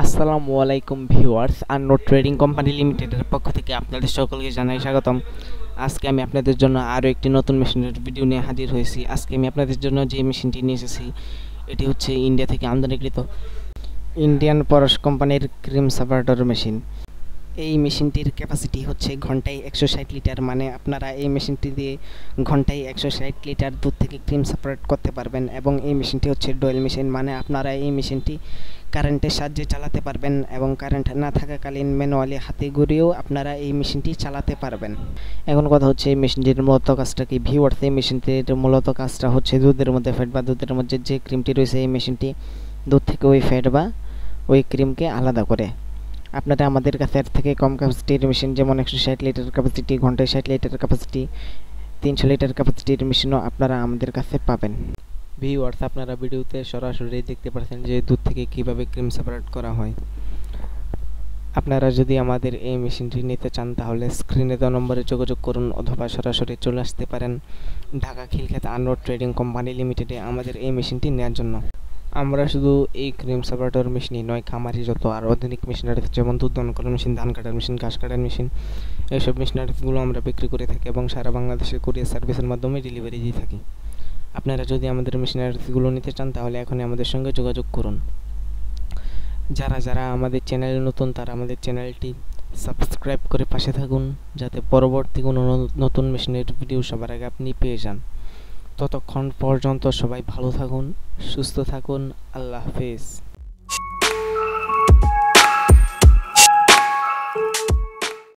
আসসালামু আলাইকুম viewers, আননোড trading company লিমিটেডের পক্ষ থেকে আপনাদের সকলকে জানাই স্বাগতম। আজকে আমি আপনাদের জন্য আরও একটি নতুন মেশিনের ভিডিও নিয়ে হাজির হয়েছি। আজকে আমি আপনাদের জন্য যে মেশিনটি নিয়ে এসেছি এটি হচ্ছে ইন্ডিয়া থেকে আমদানিকৃত ইন্ডিয়ান পরশ কোম্পানির ক্রিম সেপারেটর মেশিন। এই মেশিনটির ক্যাপাসিটি হচ্ছে ঘন্টায় 160 লিটার, মানে আপনারা এই মেশিনটি দিয়ে ঘন্টায় 160 লিটার দুধ থেকে ক্রিম সেপারেট করতে পারবেন। এবং এই মেশিনটি হচ্ছে ডুয়েল মেশিন, মানে আপনারা এই মেশিনটি কারেন্টের সাহায্যে চালাতে পারবেন এবং কারেন্ট না থাকাকালীন ম্যানুয়ালি হাতে ঘুরিয়েও আপনারা এই মেশিনটি চালাতে পারবেন। এখন কথা হচ্ছে এই মেশিনটির মূলত কাজটা কি। ভিউয়ার্স, এই মেশিনটির মূলত কাজটা হচ্ছে দুধের মধ্যে ফ্যাট বা দুধের মধ্যে যে ক্রিমটি রয়েছে এই মেশিনটি দুধ থেকে ওই ফ্যাট বা ওই ক্রিমকে আলাদা করে। আপনারা আমাদের কাছে এর থেকে কম ক্যাপাসিটির মেশিন, যেমন 160 লিটার ক্যাপাসিটি, ঘন্টায় 60 লিটার ক্যাপাসিটি, 300 লিটার ক্যাপাসিটির মেশিনও আপনারা আমাদের কাছে পাবেন। ভিউয়ার্স, আপনারা ভিডিওতে সরাসরি দেখতে পাচ্ছেন যে দুধ থেকে কিভাবে ক্রিম সেপারেট করা হয়। আপনারা যদি আমাদের এই মেশিনটি নিতে চান তাহলে স্ক্রিনে দেওয়া নম্বরে যোগাযোগ করুন অথবা সরাসরি চলে আসতে পারেন ঢাকা খিলক্ষেত আননোড ট্রেডিং কোম্পানি লিমিটেডে আমাদের এই মেশিনটি নেওয়ার জন্য। আমরা শুধু এই ক্রিম সেপারেটর মেশিনই নয়, খামারি যত আর আধুনিক মেশিনারি যেমন দুধ দহন করার মেশিন, ধান কাটার মেশিন, ঘাস কাটার মেশিন, এইসব মেশিনারিগুলো আমরা বিক্রি করে থাকি এবং সারা বাংলাদেশে কুরিয়ার সার্ভিসের মাধ্যমে ডেলিভারি দিয়ে থাকি। আপনারা যদি আমাদের মেশিনারিগুলো নিতে চান তাহলে এখনই আমাদের সঙ্গে যোগাযোগ করুন। যারা আমাদের চ্যানেলে নতুন তারা আমাদের চ্যানেলটি সাবস্ক্রাইব করে পাশে থাকুন, যাতে পরবর্তী কোনো নতুন মেশিনের ভিডিও সবার আগে আপনি পেয়ে যান। ততক্ষণ পর্যন্ত সবাই ভালো থাকুন, সুস্থ থাকুন। আল্লাহ হাফেজ।